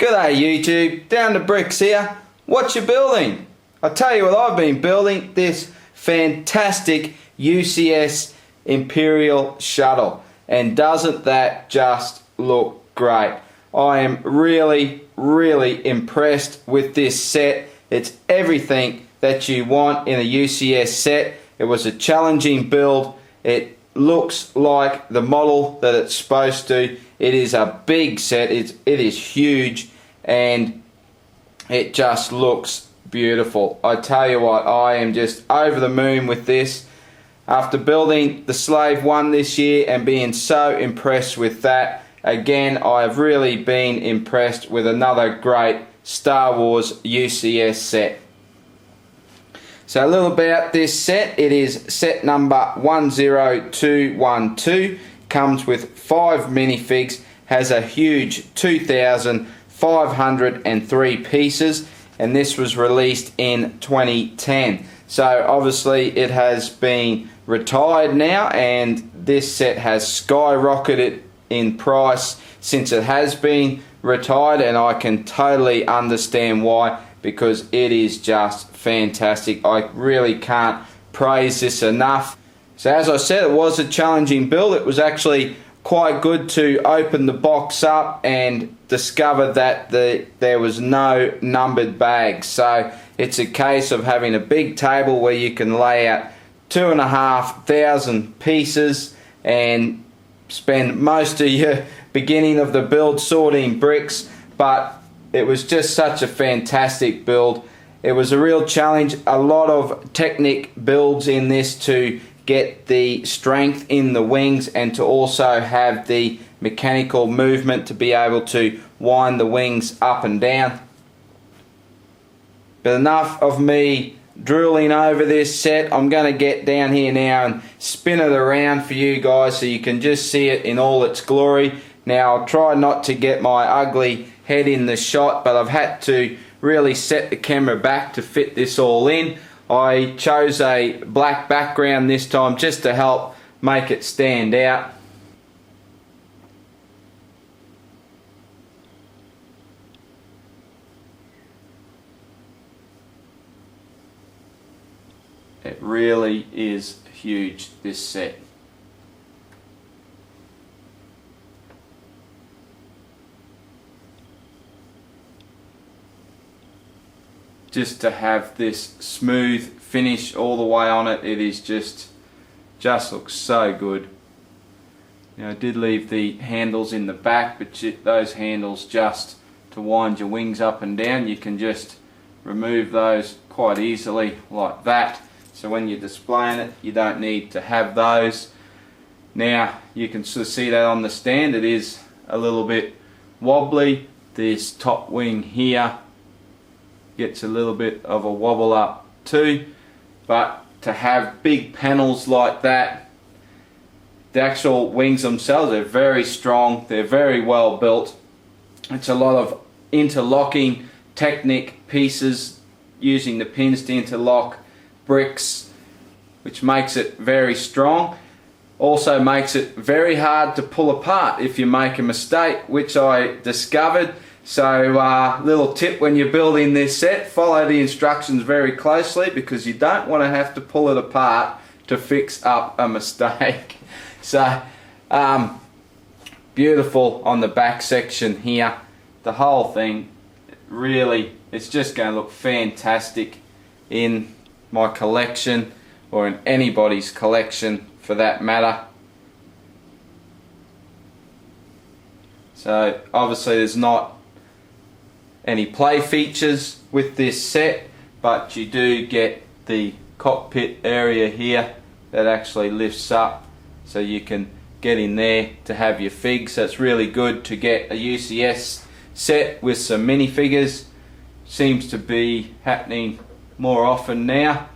G'day YouTube, Down to Bricks here. What you building? I'll tell you what I've been building, this fantastic UCS Imperial Shuttle. And doesn't that just look great? I am really impressed with this set. It's everything that you want in a UCS set. It was a challenging build. It looks like the model that it's supposed to. It is a big set. It is huge and it just looks beautiful. I tell you what, I am just over the moon with this. After building the Slave 1 this year and being so impressed with that, again I've really been impressed with another great Star Wars UCS set. So a little about this set. It is set number 10212. Comes with 5 minifigs, has a huge 2,503 pieces, and this was released in 2010. So obviously it has been retired now, and this set has skyrocketed in price since it has been retired, and I can totally understand why, because it is just fantastic. I really can't praise this enough. So as I said, it was a challenging build. It was actually quite good to open the box up and discover that there was no numbered bags. So it's a case of having a big table where you can lay out 2,500 pieces and spend most of your beginning of the build sorting bricks. But it was just such a fantastic build. It was a real challenge. A lot of technic builds in this to get the strength in the wings and to also have the mechanical movement to be able to wind the wings up and down. But enough of me drooling over this set. I'm going to get down here now and spin it around for you guys so you can just see it in all its glory. Now I'll try not to get my ugly head in the shot, but I've had to really set the camera back to fit this all in. I chose a black background this time just to help make it stand out. It really is huge, this set. Just to have this smooth finish all the way on it, it is just looks so good. Now I did leave the handles in the back, but those handles just to wind your wings up and down, you can just remove those quite easily like that. So when you're displaying it, you don't need to have those. Now you can sort of see that on the stand, it is a little bit wobbly. This top wing here gets a little bit of a wobble up too, but to have big panels like that, the actual wings themselves are very strong, they're very well built. It's a lot of interlocking technique pieces, using the pins to interlock bricks, which makes it very strong. Also makes it very hard to pull apart if you make a mistake, which I discovered. So little tip when you're building this set, follow the instructions very closely, because you don't want to have to pull it apart to fix up a mistake. So beautiful on the back section here. The whole thing really, it's just going to look fantastic in my collection, or in anybody's collection for that matter. So obviously there's not any play features with this set, but you do get the cockpit area here that actually lifts up so you can get in there to have your figs. So it's really good to get a UCS set with some minifigures. Seems to be happening more often now.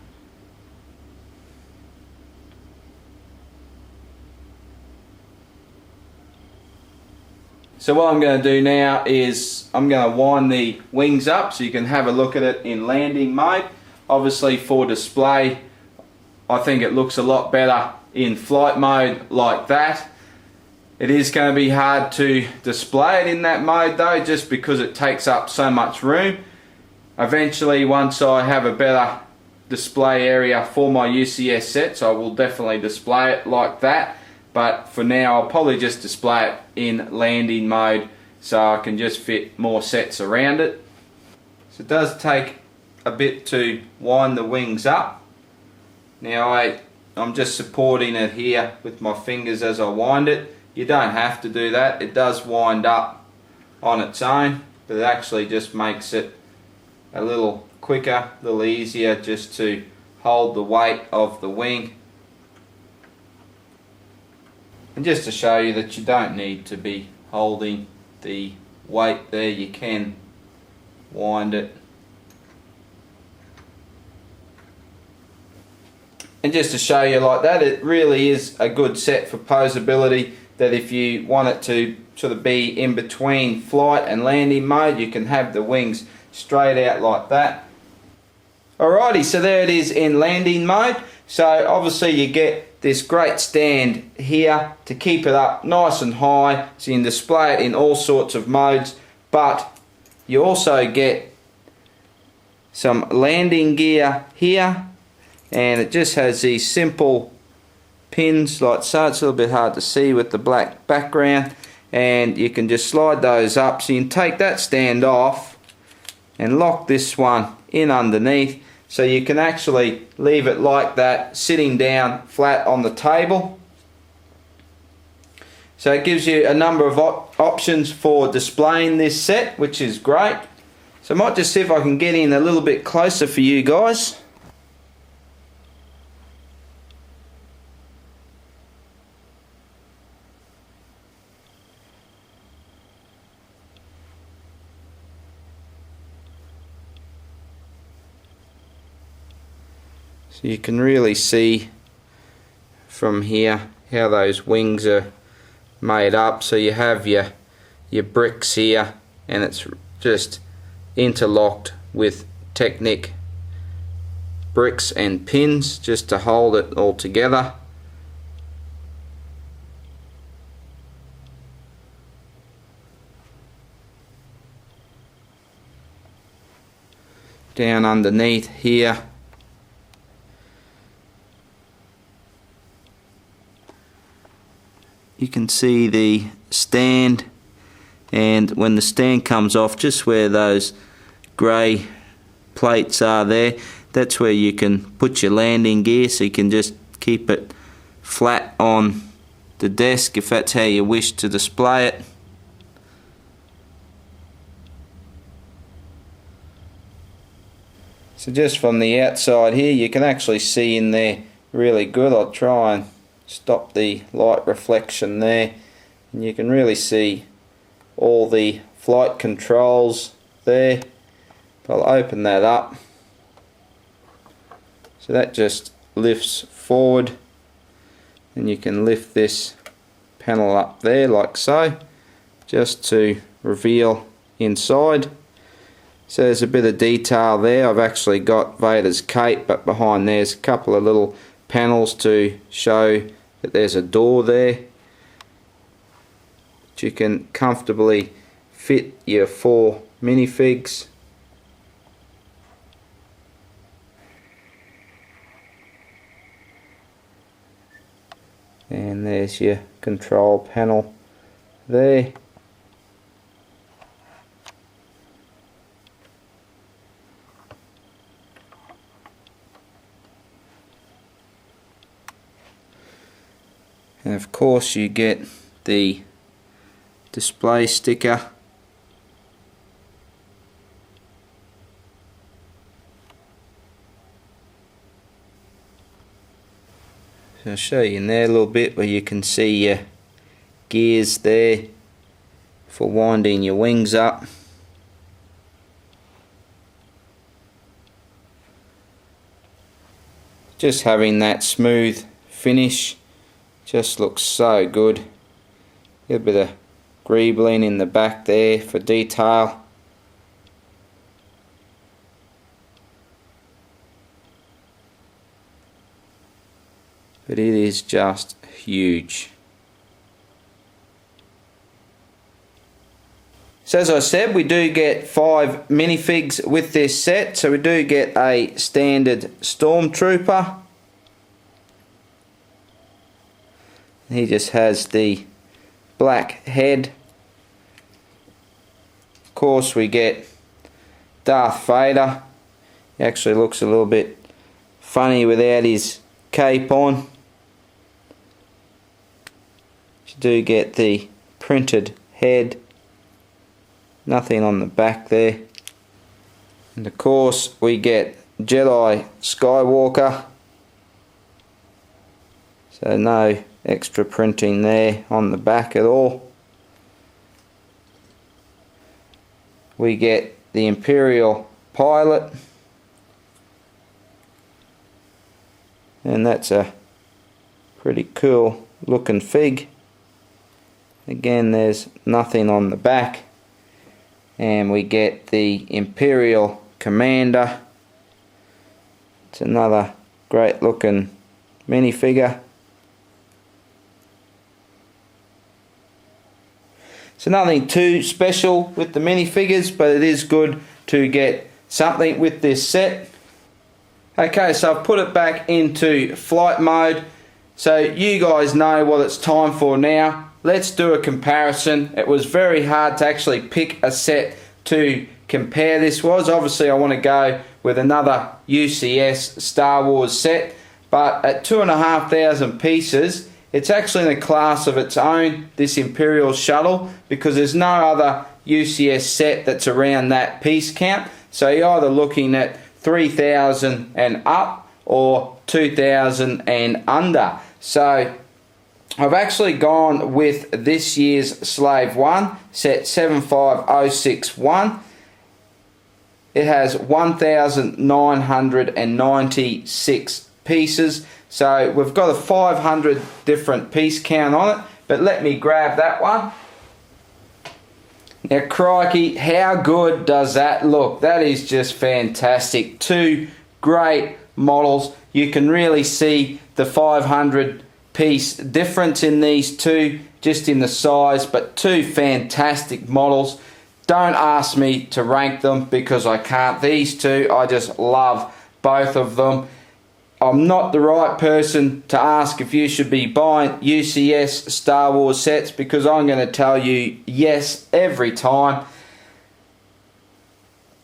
So what I'm going to do now is I'm going to wind the wings up so you can have a look at it in landing mode. Obviously for display, I think it looks a lot better in flight mode like that. It is going to be hard to display it in that mode though, just because it takes up so much room. Eventually, once I have a better display area for my UCS sets, I will definitely display it like that. But for now, I'll probably just display it in landing mode so I can just fit more sets around it. So it does take a bit to wind the wings up. Now I'm just supporting it here with my fingers as I wind it. You don't have to do that. It does wind up on its own, but it actually just makes it a little quicker, a little easier just to hold the weight of the wing. And just to show you that you don't need to be holding the weight there, you can wind it. And just to show you like that, it really is a good set for posability, that if you want it to sort of be in between flight and landing mode, you can have the wings straight out like that. Alrighty, so there it is in landing mode. So obviously you get this great stand here to keep it up nice and high, so you can display it in all sorts of modes, but you also get some landing gear here, and it just has these simple pins like so. It's a little bit hard to see with the black background, and you can just slide those up, so you can take that stand off and lock this one in underneath, so you can actually leave it like that, sitting down flat on the table. So it gives you a number of options for displaying this set, which is great. So I might just see if I can get in a little bit closer for you guys. So you can really see from here how those wings are made up. So you have your bricks here, and it's just interlocked with Technic bricks and pins just to hold it all together. Down underneath here, you can see the stand, and when the stand comes off, just where those grey plates are there, that's where you can put your landing gear, so you can just keep it flat on the desk if that's how you wish to display it. So just from the outside here, you can actually see in there really good. I'll try and stop the light reflection there, and you can really see all the flight controls there. I'll open that up, so that just lifts forward, and you can lift this panel up there like so, just to reveal inside. So there's a bit of detail there. I've actually got Vader's cape, but behind there's a couple of little panels to show that there's a door there. But you can comfortably fit your 4 minifigs. And there's your control panel there. And of course you get the display sticker. So I'll show you in there a little bit where you can see your gears there for winding your wings up. Just having that smooth finish just looks so good. Get a bit of greebling in the back there for detail. But it is just huge. So as I said, we do get 5 minifigs with this set. So we do get a standard Stormtrooper. He just has the black head. Of course we get Darth Vader. He actually looks a little bit funny without his cape on. You do get the printed head. Nothing on the back there. And of course we get Jedi Skywalker. So no extra printing there on the back at all. We get the Imperial pilot. And that's a pretty cool looking fig. Again, there's nothing on the back. And we get the Imperial Commander. It's another great looking minifigure. So nothing too special with the minifigures, but it is good to get something with this set. Okay, so I've put it back into flight mode. So you guys know what it's time for now. Let's do a comparison. It was very hard to actually pick a set to compare this was. Obviously I want to go with another UCS Star Wars set, but at 2,500 pieces, it's actually in a class of its own, this Imperial Shuttle, because there's no other UCS set that's around that piece count. So you're either looking at 3,000 and up or 2,000 and under. So I've actually gone with this year's Slave 1, set 75061. It has 1,996 pieces. So we've got a 500 different piece count on it, but let me grab that one. Now crikey, how good does that look? That is just fantastic. 2 great models. You can really see the 500 piece difference in these two, just in the size, but 2 fantastic models. Don't ask me to rank them because I can't. These 2, I just love both of them. I'm not the right person to ask if you should be buying UCS Star Wars sets, because I'm going to tell you yes every time.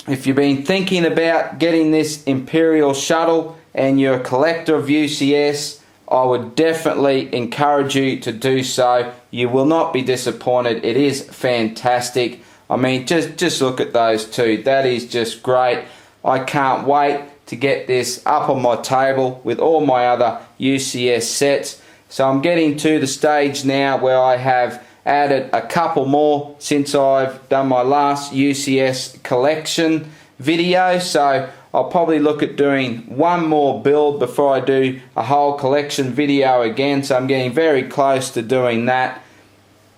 If you've been thinking about getting this Imperial Shuttle and you're a collector of UCS, I would definitely encourage you to do so. You will not be disappointed. It is fantastic. I mean, just look at those 2. That is just great. I can't wait to get this up on my table with all my other UCS sets. So I'm getting to the stage now where I have added a couple more since I've done my last UCS collection video. So I'll probably look at doing one more build before I do a whole collection video again. So I'm getting very close to doing that.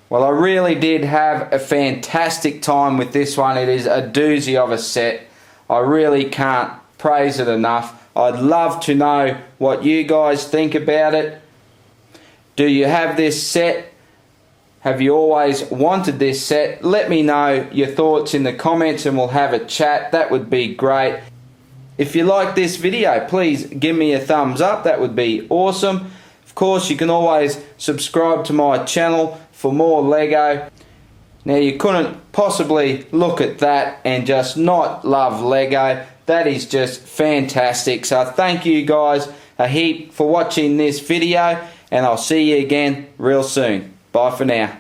Well, I really did have a fantastic time with this one. It is a doozy of a set. I really can't praise it enough. I'd love to know what you guys think about it. Do you have this set? Have you always wanted this set? Let me know your thoughts in the comments and we'll have a chat. That would be great. If you like this video, please give me a thumbs up. That would be awesome. Of course, you can always subscribe to my channel for more Lego. Now, you couldn't possibly look at that and just not love Lego. That is just fantastic. So thank you guys a heap for watching this video, and I'll see you again real soon. Bye for now.